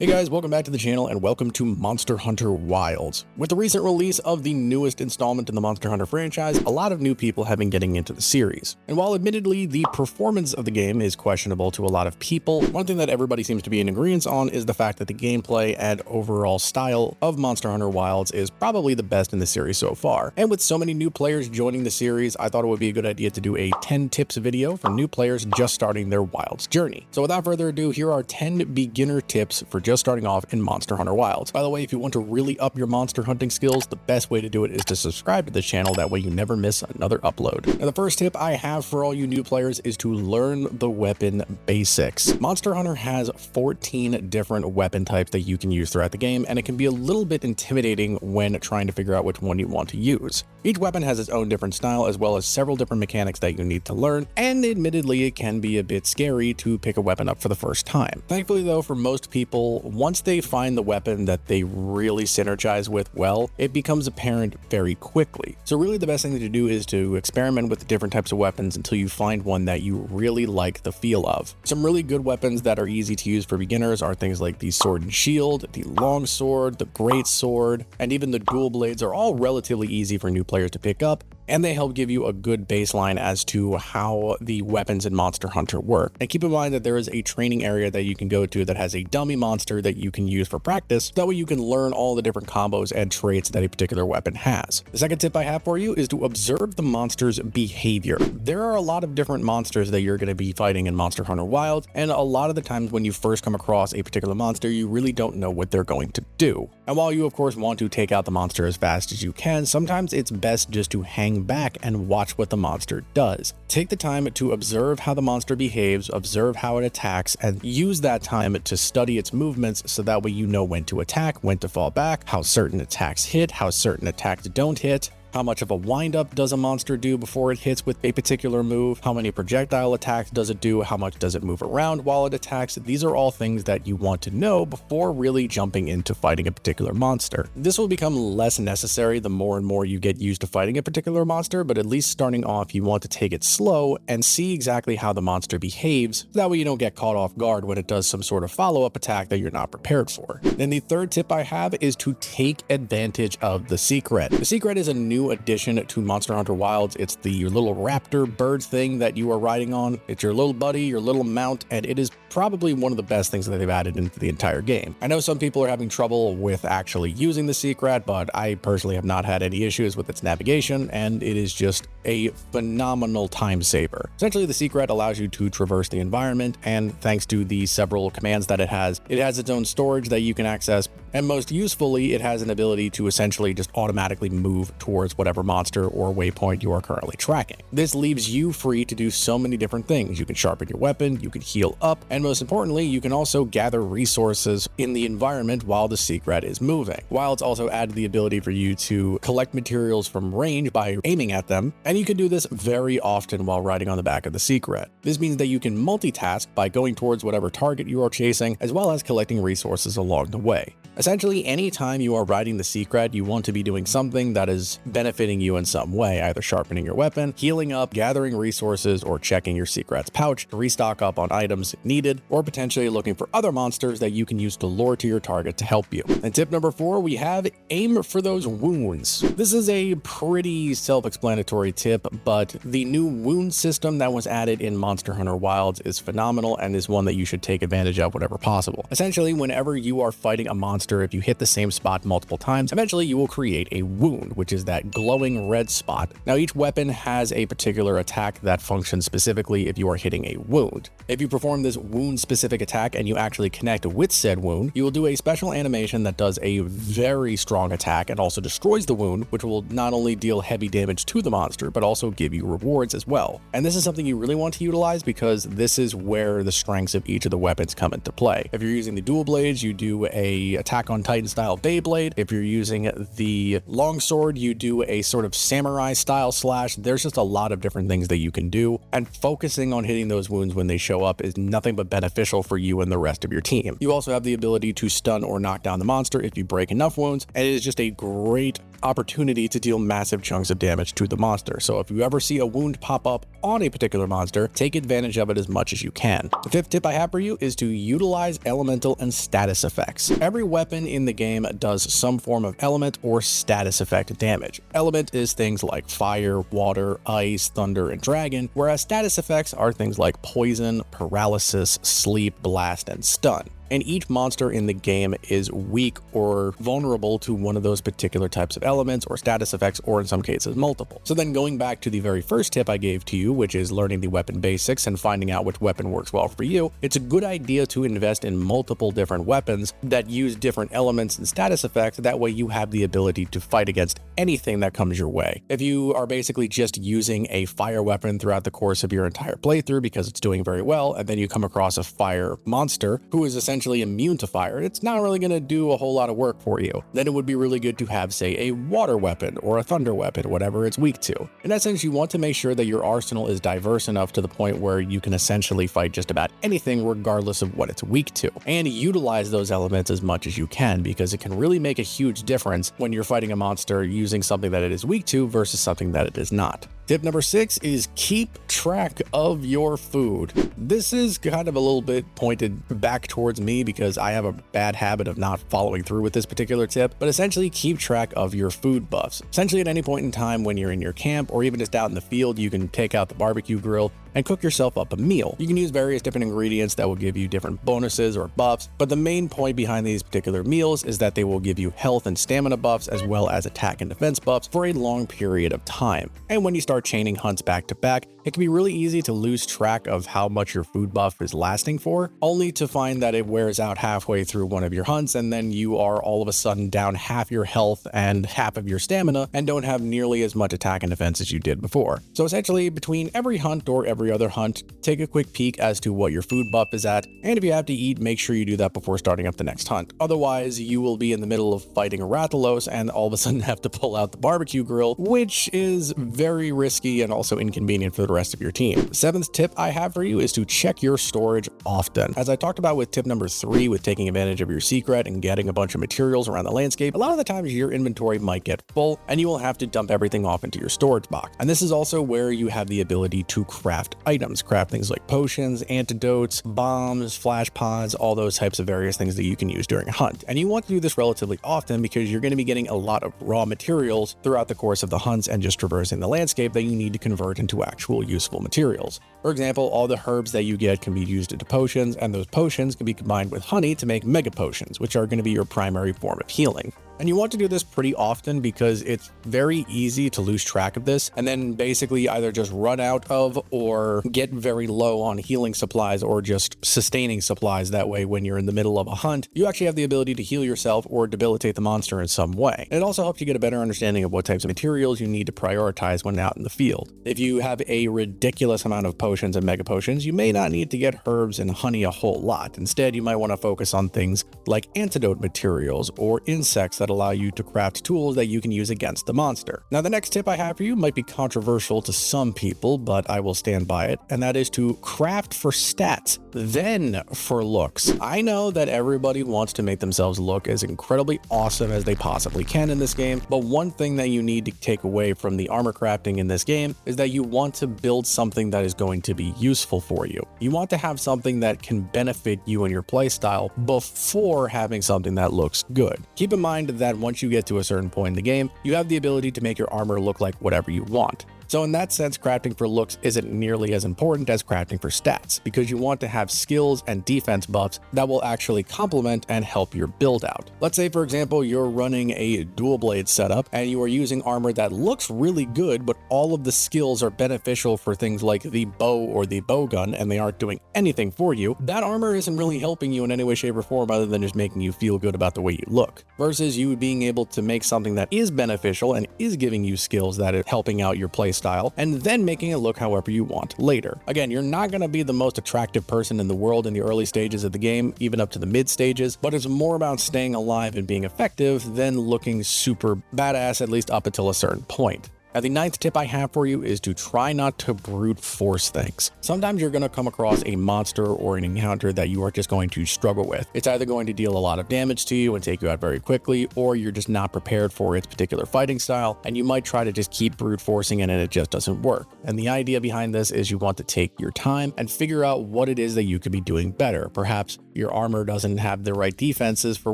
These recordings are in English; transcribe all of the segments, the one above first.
Hey guys, welcome back to the channel and welcome to Monster Hunter Wilds. With the recent release of the newest installment in the Monster Hunter franchise, a lot of new people have been getting into the series. And while admittedly the performance of the game is questionable to a lot of people, one thing that everybody seems to be in agreement on is the fact that the gameplay and overall style of Monster Hunter Wilds is probably the best in the series so far. And with so many new players joining the series, I thought it would be a good idea to do a 10 tips video for new players just starting their Wilds journey. So without further ado, here are 10 beginner tips for just starting off in Monster Hunter Wilds. By the way, if you want to really up your monster hunting skills, the best way to do it is to subscribe to the channel. That way you never miss another upload. Now, the first tip I have for all you new players is to learn the weapon basics. Monster Hunter has 14 different weapon types that you can use throughout the game, and it can be a little bit intimidating when trying to figure out which one you want to use. Each weapon has its own different style, as well as several different mechanics that you need to learn, and admittedly it can be a bit scary to pick a weapon up for the first time. Thankfully though, for most people, once they find the weapon that they really synergize with well, it becomes apparent very quickly. So really the best thing to do is to experiment with the different types of weapons until you find one that you really like the feel of. Some really good weapons that are easy to use for beginners are things like the sword and shield, the long sword, the great sword, and even the dual blades are all relatively easy for new players to pick up, and they help give you a good baseline as to how the weapons in Monster Hunter work. And keep in mind that there is a training area that you can go to that has a dummy monster that you can use for practice. That way you can learn all the different combos and traits that a particular weapon has. The second tip I have for you is to observe the monster's behavior. There are a lot of different monsters that you're going to be fighting in Monster Hunter Wilds, and a lot of the times when you first come across a particular monster, you really don't know what they're going to do. And while you of course want to take out the monster as fast as you can, sometimes it's best just to hang back and watch what the monster does. Take the time to observe how the monster behaves, observe how it attacks, and use that time to study its movements so that way you know when to attack, when to fall back, how certain attacks hit, how certain attacks don't hit. How much of a windup does a monster do before it hits with a particular move? How many projectile attacks does it do? How much does it move around while it attacks? These are all things that you want to know before really jumping into fighting a particular monster. This will become less necessary the more and more you get used to fighting a particular monster, but at least starting off, you want to take it slow and see exactly how the monster behaves. That way you don't get caught off guard when it does some sort of follow-up attack that you're not prepared for. Then the third tip I have is to take advantage of the secret. The secret is a new addition to Monster Hunter Wilds. It's the little raptor bird thing that you are riding on. It's your little buddy, your little mount, and it is probably one of the best things that they've added into the entire game. I know some people are having trouble with actually using the secret, but I personally have not had any issues with its navigation, and it is just a phenomenal time saver. Essentially, the secret allows you to traverse the environment, and thanks to the several commands that it has its own storage that you can access, and most usefully, it has an ability to essentially just automatically move towards whatever monster or waypoint you are currently tracking. This leaves you free to do so many different things. You can sharpen your weapon, you can heal up, and most importantly, you can also gather resources in the environment while the secret is moving. Wilds also added the ability for you to collect materials from range by aiming at them, and you can do this very often while riding on the back of the secret. This means that you can multitask by going towards whatever target you are chasing, as well as collecting resources along the way. Essentially, anytime you are riding the secret, you want to be doing something that is benefiting you in some way, either sharpening your weapon, healing up, gathering resources, or checking your secret's pouch to restock up on items needed, or potentially looking for other monsters that you can use to lure to your target to help you. And tip number 4, we have aim for those wounds. This is a pretty self-explanatory tip, but the new wound system that was added in Monster Hunter Wilds is phenomenal and is one that you should take advantage of whenever possible. Essentially, whenever you are fighting a monster, if you hit the same spot multiple times, eventually you will create a wound, which is that glowing red spot. Now, each weapon has a particular attack that functions specifically if you are hitting a wound. If you perform this wound-specific attack and you actually connect with said wound, you will do a special animation that does a very strong attack and also destroys the wound, which will not only deal heavy damage to the monster, but also give you rewards as well. And this is something you really want to utilize because this is where the strengths of each of the weapons come into play. If you're using the dual blades, you do a attack on Titan style Beyblade. If you're using the longsword, you do a sort of samurai style slash. There's just a lot of different things that you can do, and focusing on hitting those wounds when they show up is nothing but beneficial for you and the rest of your team. You also have the ability to stun or knock down the monster if you break enough wounds, and it is just a great opportunity to deal massive chunks of damage to the monster. monster. So if you ever see a wound pop up on a particular monster, take advantage of it as much as you can. The fifth tip I have for you is to utilize elemental and status effects. Every weapon in the game does some form of element or status effect damage. Element is things like fire, water, ice, thunder, and dragon, whereas status effects are things like poison, paralysis, sleep, blast, and stun. And each monster in the game is weak or vulnerable to one of those particular types of elements or status effects, or in some cases multiple. So then going back to the very first tip I gave to you, which is learning the weapon basics and finding out which weapon works well for you, it's a good idea to invest in multiple different weapons that use different elements and status effects. That way you have the ability to fight against anything that comes your way. If you are basically just using a fire weapon throughout the course of your entire playthrough because it's doing very well, and then you come across a fire monster who is essentially immune to fire, it's not really going to do a whole lot of work for you. Then it would be really good to have, say, a water weapon or a thunder weapon, whatever it's weak to. In essence, you want to make sure that your arsenal is diverse enough to the point where you can essentially fight just about anything regardless of what it's weak to, and utilize those elements as much as you can, because it can really make a huge difference when you're fighting a monster using something that it is weak to versus something that it is not. Tip number 6 is keep track of your food. This is kind of a little bit pointed back towards me because I have a bad habit of not following through with this particular tip, but essentially keep track of your food buffs. Essentially at any point in time when you're in your camp or even just out in the field, you can take out the barbecue grill and cook yourself up a meal. You can use various different ingredients that will give you different bonuses or buffs, but the main point behind these particular meals is that they will give you health and stamina buffs as well as attack and defense buffs for a long period of time. And when you start chaining hunts back to back, it can be really easy to lose track of how much your food buff is lasting for, only to find that it wears out halfway through one of your hunts, and then you are all of a sudden down half your health and half of your stamina and don't have nearly as much attack and defense as you did before. So essentially, between every hunt or every other hunt, take a quick peek as to what your food buff is at, and if you have to eat, make sure you do that before starting up the next hunt. Otherwise, you will be in the middle of fighting a Rathalos and all of a sudden have to pull out the barbecue grill, which is very risky and also inconvenient for the rest of your team. The seventh tip I have for you is to check your storage often. As I talked about with tip number 3, with taking advantage of your secret and getting a bunch of materials around the landscape, a lot of the times your inventory might get full and you will have to dump everything off into your storage box. And this is also where you have the ability to craft items, craft things like potions, antidotes, bombs, flash pods, all those types of various things that you can use during a hunt. And you want to do this relatively often because you're going to be getting a lot of raw materials throughout the course of the hunts and just traversing the landscape that you need to convert into actual useful materials. For example, all the herbs that you get can be used into potions, and those potions can be combined with honey to make mega potions, which are going to be your primary form of healing. And you want to do this pretty often because it's very easy to lose track of this and then basically either just run out of or get very low on healing supplies or just sustaining supplies. That way, when you're in the middle of a hunt, you actually have the ability to heal yourself or debilitate the monster in some way. And it also helps you get a better understanding of what types of materials you need to prioritize when out in the field. If you have a ridiculous amount of potions and mega potions, you may not need to get herbs and honey a whole lot. Instead, you might want to focus on things like antidote materials or insects that allow you to craft tools that you can use against the monster. Now, the next tip I have for you might be controversial to some people, but I will stand by it, and that is to craft for stats, then for looks. I know that everybody wants to make themselves look as incredibly awesome as they possibly can in this game, but one thing that you need to take away from the armor crafting in this game is that you want to build something that is going to be useful for you. You want to have something that can benefit you and your playstyle before having something that looks good. Keep in mind that once you get to a certain point in the game, you have the ability to make your armor look like whatever you want. So in that sense, crafting for looks isn't nearly as important as crafting for stats, because you want to have skills and defense buffs that will actually complement and help your build out. Let's say, for example, you're running a dual blade setup and you are using armor that looks really good, but all of the skills are beneficial for things like the bow or the bow gun, and they aren't doing anything for you. That armor isn't really helping you in any way, shape, or form other than just making you feel good about the way you look. Versus you being able to make something that is beneficial and is giving you skills that are helping out your playstyle, and then making it look however you want later. Again, you're not going to be the most attractive person in the world in the early stages of the game, even up to the mid stages, but it's more about staying alive and being effective than looking super badass, at least up until a certain point. Now, the ninth tip I have for you is to try not to brute force things. Sometimes you're going to come across a monster or an encounter that you are just going to struggle with. It's either going to deal a lot of damage to you and take you out very quickly, or you're just not prepared for its particular fighting style, and you might try to just keep brute forcing it and it just doesn't work. And the idea behind this is you want to take your time and figure out what it is that you could be doing better. Perhaps your armor doesn't have the right defenses for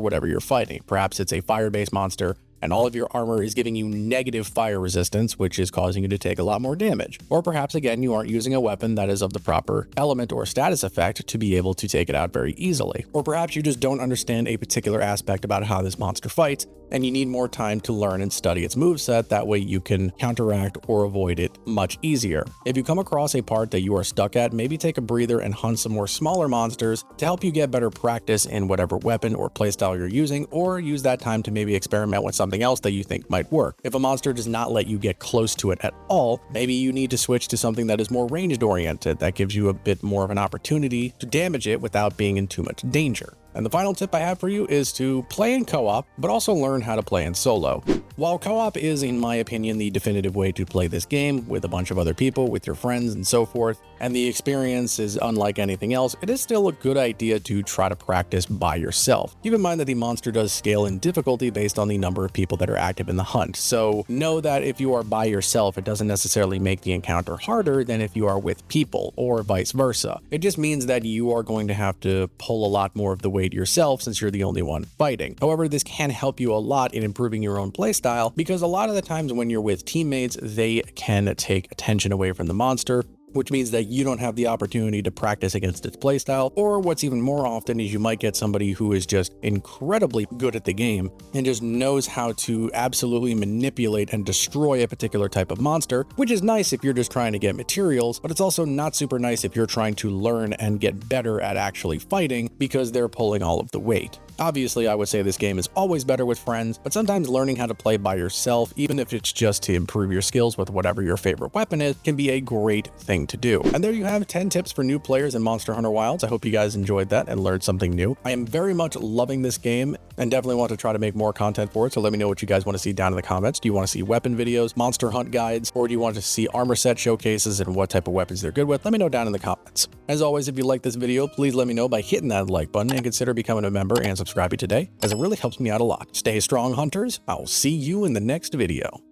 whatever you're fighting. Perhaps it's a fire-based monster and all of your armor is giving you negative fire resistance, which is causing you to take a lot more damage. Or perhaps, again, you aren't using a weapon that is of the proper element or status effect to be able to take it out very easily. Or perhaps you just don't understand a particular aspect about how this monster fights, and you need more time to learn and study its moveset. That way you can counteract or avoid it much easier. If you come across a part that you are stuck at, maybe take a breather and hunt some more smaller monsters to help you get better practice in whatever weapon or playstyle you're using, or use that time to maybe experiment with something else that you think might work. If a monster does not let you get close to it at all, maybe you need to switch to something that is more ranged oriented, that gives you a bit more of an opportunity to damage it without being in too much danger. And the final tip I have for you is to play in co-op, but also learn how to play in solo. While co-op is, in my opinion, the definitive way to play this game with a bunch of other people, with your friends and so forth, and the experience is unlike anything else, it is still a good idea to try to practice by yourself. Keep in mind that the monster does scale in difficulty based on the number of people that are active in the hunt, so know that if you are by yourself, it doesn't necessarily make the encounter harder than if you are with people, or vice versa. It just means that you are going to have to pull a lot more of the weight yourself since you're the only one fighting. However, this can help you a lot in improving your own playstyle, because a lot of the times when you're with teammates, they can take attention away from the monster, which means that you don't have the opportunity to practice against its playstyle. Or what's even more often is you might get somebody who is just incredibly good at the game and just knows how to absolutely manipulate and destroy a particular type of monster, which is nice if you're just trying to get materials, but it's also not super nice if you're trying to learn and get better at actually fighting because they're pulling all of the weight. Obviously, I would say this game is always better with friends, but sometimes learning how to play by yourself, even if it's just to improve your skills with whatever your favorite weapon is, can be a great thing to do. And there you have 10 tips for new players in Monster Hunter Wilds. I hope you guys enjoyed that and learned something new. I am very much loving this game and definitely want to try to make more content for it, so let me know what you guys want to see down in the comments. Do you want to see weapon videos, monster hunt guides, or do you want to see armor set showcases and what type of weapons they're good with? Let me know down in the comments. As always, if you like this video, please let me know by hitting that like button and consider becoming a member and subscribing today, as it really helps me out a lot. Stay strong, hunters. I'll see you in the next video.